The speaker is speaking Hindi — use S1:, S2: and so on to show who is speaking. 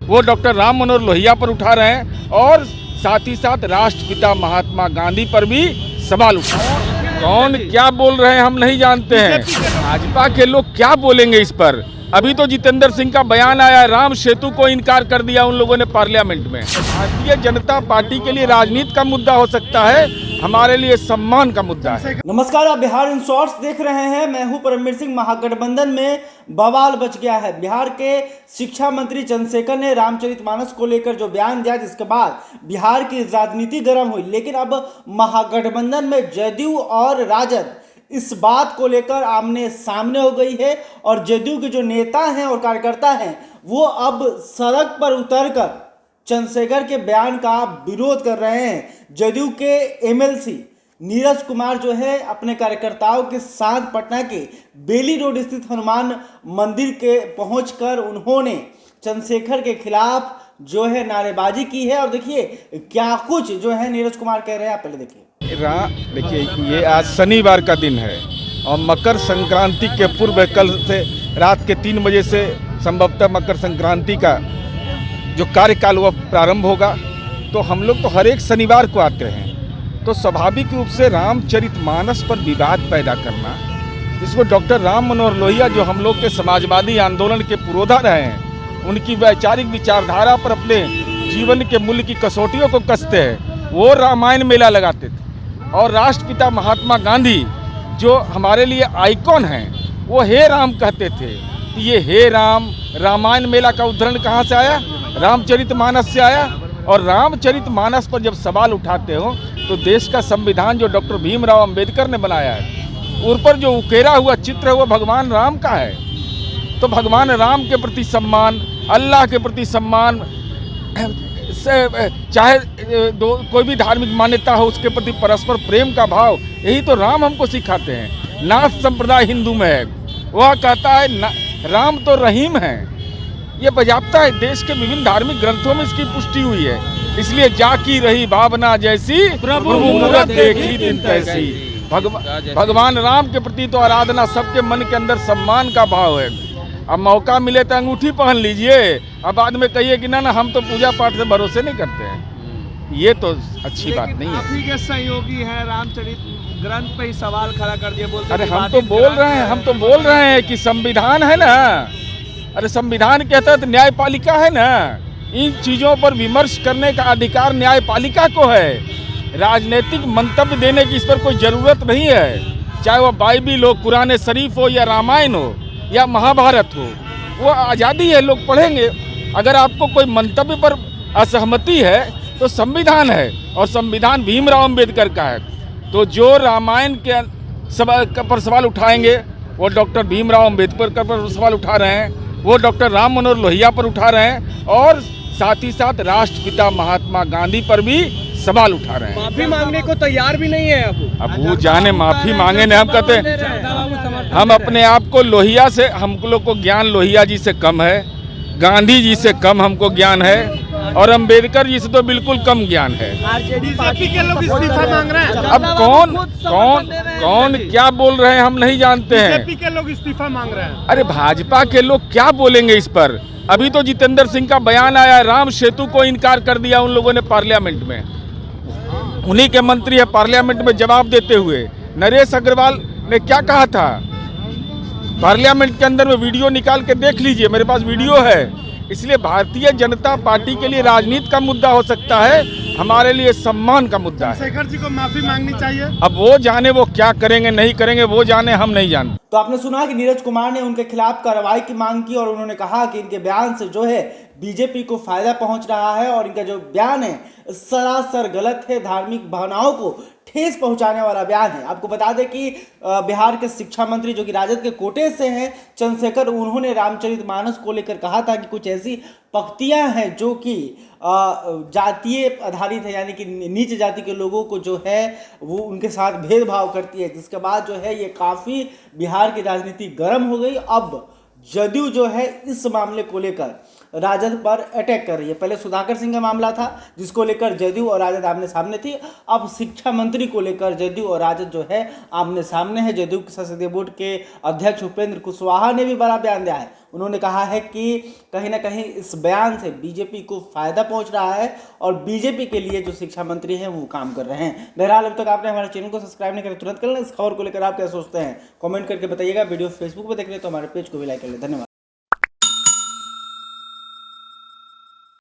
S1: वो डॉक्टर राम मनोहर लोहिया पर उठा रहे हैं और साथ ही साथ राष्ट्रपिता महात्मा गांधी पर भी सवाल उठा रहे हैं। कौन क्या बोल रहे हैं हम नहीं जानते हैं। भाजपा के लोग क्या बोलेंगे इस पर। अभी तो जितेंद्र सिंह का बयान आया, राम सेतु को इनकार कर दिया उन लोगों ने पार्लियामेंट में। भारतीय जनता पार्टी के लिए राजनीति का मुद्दा हो सकता है, हमारे लिए सम्मान का मुद्दा है।
S2: नमस्कार, आप बिहार इन शॉर्ट्स देख रहे हैं। मैं हूं परमवीर सिंह। महागठबंधन में बवाल बच गया है। बिहार के शिक्षा मंत्री चंद्रशेखर ने रामचरितमानस को लेकर जो बयान दिया, जिसके बाद बिहार की राजनीति गर्म हुई। लेकिन अब महागठबंधन में जदयू और राजद इस बात को लेकर आमने सामने हो गई है और जदयू के जो नेता हैं और कार्यकर्ता हैं वो अब सड़क पर उतरकर चंद्रशेखर के बयान का विरोध कर रहे हैं। जदयू के एमएलसी नीरज कुमार जो है अपने कार्यकर्ताओं के साथ पटना के बेली रोड स्थित हनुमान मंदिर के पहुंचकर उन्होंने चंद्रशेखर के खिलाफ जो है नारेबाजी की है। और देखिए क्या कुछ जो है नीरज कुमार कह रहे हैं, आप पहले देखिए।
S1: देखिए, ये आज शनिवार का दिन है और मकर संक्रांति के पूर्व कल से रात के 3 बजे से संभवतः मकर संक्रांति का जो कार्यकाल वह प्रारंभ होगा। तो हम लोग तो हर एक शनिवार को आते हैं, तो स्वाभाविक रूप से रामचरितमानस पर विवाद पैदा करना, जिसको डॉक्टर राम मनोहर लोहिया जो हम लोग के समाजवादी आंदोलन के पुरोधा रहे हैं, उनकी वैचारिक विचारधारा पर अपने जीवन के मूल्य की कसौटियों को कसते हैं। वो रामायण मेला लगाते थे और राष्ट्रपिता महात्मा गांधी जो हमारे लिए आइकॉन हैं, वो हे राम कहते थे। तो ये हे राम रामायण मेला का उदाहरण कहाँ से आया? रामचरितमानस से आया। और रामचरितमानस पर जब सवाल उठाते हो तो देश का संविधान जो डॉक्टर भीमराव अंबेडकर ने बनाया है, उन पर जो उकेरा हुआ चित्र है वो भगवान राम का है। तो भगवान राम के प्रति सम्मान, अल्लाह के प्रति सम्मान, चाहे कोई भी धार्मिक मान्यता हो उसके प्रति परस्पर प्रेम का भाव, यही तो राम हमको सिखाते हैं। नाथ संप्रदाय हिंदू में है, वह कहता है राम तो रहीम है। ये बजाबता है, देश के विभिन्न धार्मिक ग्रंथों में इसकी पुष्टि हुई है। इसलिए जाकी रही भावना जैसी, प्रभु मूरत देखी दिन तैसी। भगवान राम के प्रति तो आराधना, सबके मन के अंदर सम्मान का भाव है। अब मौका मिले तो अंगूठी पहन लीजिए, अब बाद में कहिए कि ना हम तो पूजा पाठ से भरोसे नहीं करते हैं। ये तो अच्छी बात नहीं है।
S3: आप ही के सहयोगी हैं, रामचरित ग्रंथ पे ही सवाल खड़ा कर दिए, बोलते
S1: अरे हम तो बोल रहे हैं कि संविधान है ना, अरे संविधान के तहत न्यायपालिका है ना, इन चीज़ों पर विमर्श करने का अधिकार न्यायपालिका को है। राजनीतिक मंतव्य देने की इस पर कोई ज़रूरत नहीं है। चाहे वह बाइबिल हो, कुरान शरीफ हो, या रामायण हो, या महाभारत हो, वो आज़ादी है, लोग पढ़ेंगे। अगर आपको कोई मंतव्य पर असहमति है तो संविधान है, और संविधान भीमराव अंबेडकर का है। तो जो रामायण के पर सवाल उठाएंगे वो डॉक्टर भीमराव अंबेडकर पर सवाल उठा रहे हैं, वो डॉक्टर राम मनोहर लोहिया पर उठा रहे हैं, और साथ ही साथ राष्ट्रपिता महात्मा गांधी पर भी सवाल उठा रहे हैं।
S3: माफी मांगने को तैयार भी नहीं है
S1: अब वो जाने माफी मांगे नहीं। हम कहते हैं हम अपने आप को लोहिया से, हम लोग को ज्ञान लोहिया जी से कम है, गांधी जी से कम हमको ज्ञान है, और अंबेडकर जी से तो बिल्कुल कम ज्ञान है।
S3: बीजेपी के लोग इस्तीफा मांग रहे हैं।
S1: अब कौन क्या बोल रहे हैं हम नहीं जानते हैं।
S3: बीजेपी के लोग इस्तीफा मांग रहे हैं।
S1: अरे भाजपा के लोग क्या बोलेंगे इस पर। अभी तो जितेंद्र सिंह का बयान आया, राम सेतु को इनकार कर दिया उन लोगों ने पार्लियामेंट में। उन्हीं के मंत्री है पार्लियामेंट में जवाब देते हुए। नरेश अग्रवाल ने क्या कहा था पार्लियामेंट के अंदर में, वीडियो निकाल के देख लीजिए, मेरे पास वीडियो है। इसलिए भारतीय जनता पार्टी के लिए राजनीति का मुद्दा हो सकता है, हमारे लिए सम्मान का मुद्दा है।
S3: चंद्रशेखर जी को माफी मांगनी चाहिए।
S1: अब वो जाने वो क्या करेंगे नहीं करेंगे, वो जाने, हम नहीं जानते।
S2: तो आपने सुना कि नीरज कुमार ने उनके खिलाफ कार्रवाई की मांग की और उन्होंने कहा कि इनके बयान से जो है बीजेपी को फायदा पहुंच रहा है और इनका जो बयान है सरासर गलत है, धार्मिक भावनाओं को ठेस पहुंचाने वाला बयान है। आपको बता दें कि बिहार के शिक्षा मंत्री जो कि राजद के कोटे से हैं, चंद्रशेखर, उन्होंने रामचरितमानस को लेकर कहा था कि कुछ ऐसी पंक्तियां हैं जो कि जातीय आधारित है, यानी कि नीच जाति के लोगों को जो है वो उनके साथ भेदभाव करती है। जिसके बाद जो है ये काफ़ी बिहार की राजनीति गर्म हो गई। अब जदयू जो है इस मामले को लेकर राजद पर अटैक कर रही है। पहले सुधाकर सिंह का मामला था जिसको लेकर जदयू और राजद आमने सामने थी, अब शिक्षा मंत्री को लेकर जदयू और राजद जो है आमने सामने है। जदयू संसदीय बोर्ड के अध्यक्ष उपेंद्र कुशवाहा ने भी बड़ा बयान दिया है। उन्होंने कहा है कि कहीं ना कहीं इस बयान से बीजेपी को फायदा पहुंच रहा है और बीजेपी के लिए जो शिक्षा मंत्री हैं वो काम कर रहे हैं। बहरहाल अब तक आपने हमारे चैनल को सब्सक्राइब नहीं किया तुरंत कर लें। इस खबर को लेकर आप क्या सोचते हैं कमेंट करके बताइएगा। वीडियो फेसबुक पर देख रहे तो हमारे पेज को भी लाइक कर लें। धन्यवाद।